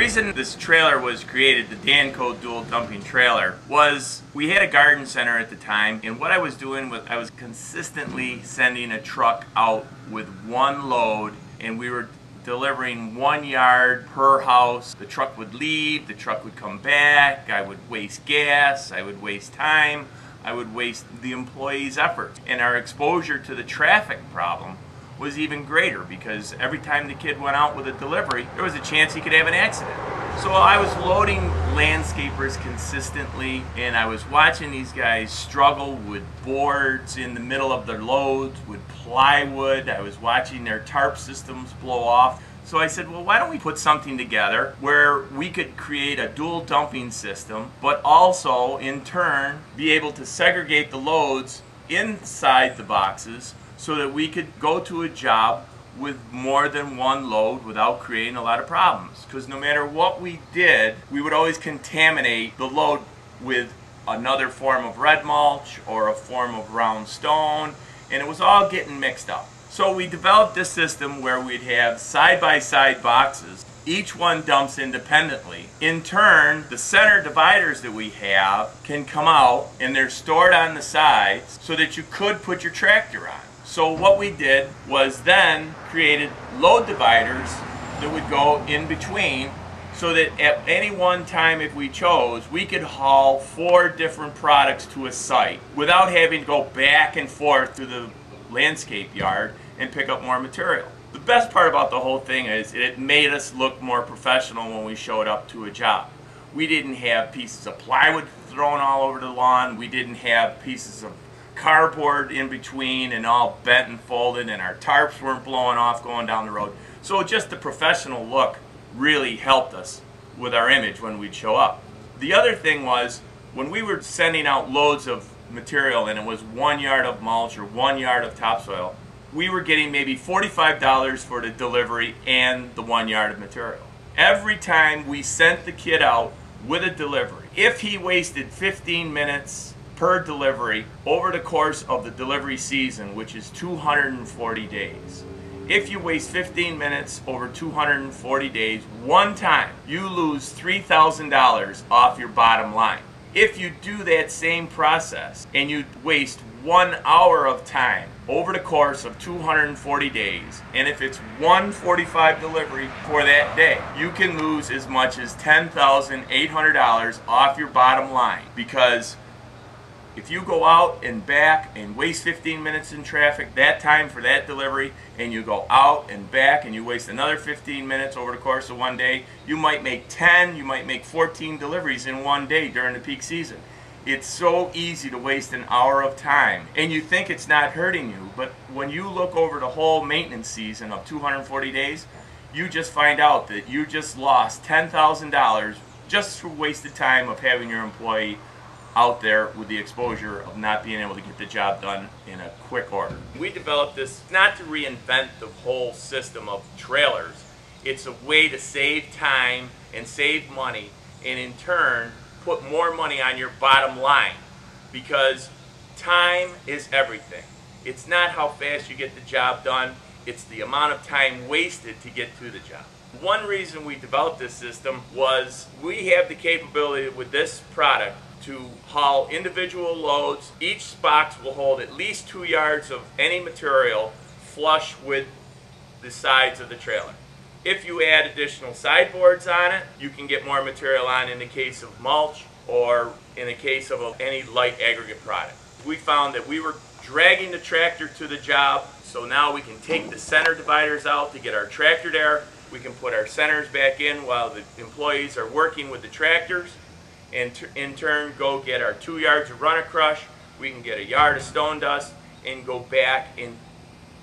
reason this trailer was created, the Danco dual dumping trailer, was we had a garden center at the time, and what I was doing was I was consistently sending a truck out with one load, and we were delivering 1 yard per house. The truck would leave, the truck would come back, I would waste gas, I would waste time, I would waste the employee's effort. And our exposure to the traffic problem was even greater because every time the kid went out with a delivery, there was a chance he could have an accident. So I was loading landscapers consistently, and I was watching these guys struggle with boards in the middle of their loads, with plywood. I was watching their tarp systems blow off. So I said, well, why don't we put something together where we could create a dual dumping system, but also in turn be able to segregate the loads inside the boxes so that we could go to a job with more than one load without creating a lot of problems. Because no matter what we did, we would always contaminate the load with another form of red mulch or a form of round stone, and it was all getting mixed up. So we developed this system where we'd have side-by-side boxes. Each one dumps independently. In turn, the center dividers that we have can come out, and they're stored on the sides so that you could put your tractor on. So what we did was then created load dividers that would go in between so that at any one time, if we chose, we could haul 4 different products to a site without having to go back and forth to the landscape yard and pick up more material. The best part about the whole thing is it made us look more professional when we showed up to a job. We didn't have pieces of plywood thrown all over the lawn. We didn't have pieces of cardboard in between and all bent and folded, and our tarps weren't blowing off going down the road. So just the professional look really helped us with our image when we'd show up. The other thing was when we were sending out loads of material and it was 1 yard of mulch or 1 yard of topsoil, we were getting maybe $45 for the delivery and the 1 yard of material. Every time we sent the kid out with a delivery, if he wasted 15 minutes per delivery over the course of the delivery season, which is 240 days. If you waste 15 minutes over 240 days one time, you lose $3,000 off your bottom line. If you do that same process and you waste 1 hour of time over the course of 240 days, and if it's 145 delivery for that day, you can lose as much as $10,800 off your bottom line. Because if you go out and back and waste 15 minutes in traffic that time for that delivery, and you go out and back and you waste another 15 minutes over the course of one day, you might make 10, you might make 14 deliveries in one day during the peak season. It's so easy to waste an hour of time, and you think it's not hurting you, but when you look over the whole maintenance season of 240 days, you just find out that you just lost $10,000 just through wasted time of having your employee out there with the exposure of not being able to get the job done in a quick order. We developed this not to reinvent the whole system of trailers. It's a way to save time and save money, and in turn put more money on your bottom line, because time is everything. It's not how fast you get the job done, it's the amount of time wasted to get to the job. One reason we developed this system was we have the capability with this product to haul individual loads. Each box will hold at least 2 yards of any material flush with the sides of the trailer. If you add additional sideboards on it, you can get more material on in the case of mulch or in the case of any light aggregate product. We found that we were dragging the tractor to the job, so now we can take the center dividers out to get our tractor there. We can put our centers back in while the employees are working with the tractors, and in turn go get our 2 yards of runner crush. We can get a yard of stone dust and go back and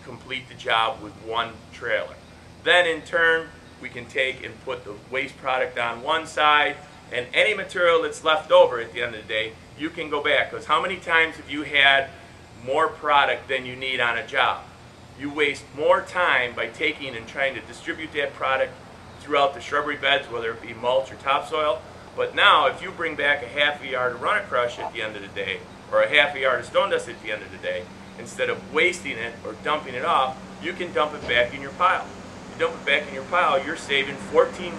complete the job with one trailer. Then in turn we can take and put the waste product on one side, and any material that's left over at the end of the day you can go back, because how many times have you had more product than you need on a job? You waste more time by taking and trying to distribute that product throughout the shrubbery beds, whether it be mulch or topsoil. But now if you bring back a half a yard of runner crush at the end of the day, or a half a yard of stone dust at the end of the day, instead of wasting it or dumping it off, you can dump it back in your pile. You dump it back in your pile, you're saving $14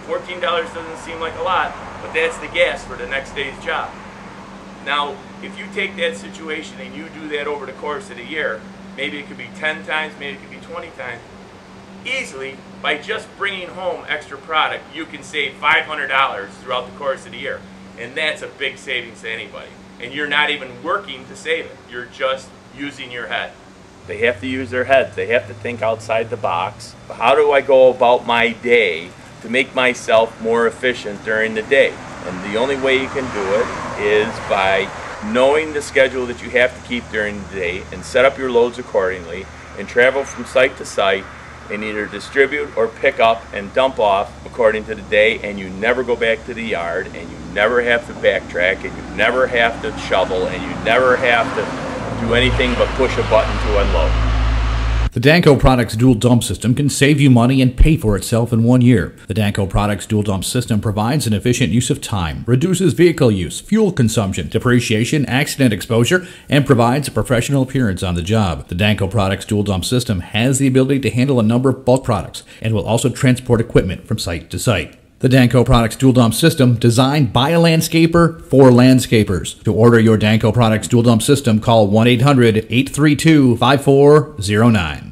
$14 doesn't seem like a lot, but that's the gas for the next day's job. Now, if you take that situation and you do that over the course of the year, maybe it could be 10 times, maybe it could be 20 times, easily, by just bringing home extra product, you can save $500 throughout the course of the year. And that's a big savings to anybody. And you're not even working to save it. You're just using your head. They have to use their heads. They have to think outside the box. How do I go about my day to make myself more efficient during the day? And the only way you can do it is by knowing the schedule that you have to keep during the day and set up your loads accordingly and travel from site to site and either distribute or pick up and dump off according to the day, and you never go back to the yard, and you never have to backtrack, and you never have to shovel, and you never have to do anything but push a button to unload. The Danco Products Dual Dump System can save you money and pay for itself in 1 year. The Danco Products Dual Dump System provides an efficient use of time, reduces vehicle use, fuel consumption, depreciation, accident exposure, and provides a professional appearance on the job. The Danco Products Dual Dump System has the ability to handle a number of bulk products and will also transport equipment from site to site. The Danco Products Dual Dump System, designed by a landscaper for landscapers. To order your Danco Products Dual Dump System, call 1-800-832-5409.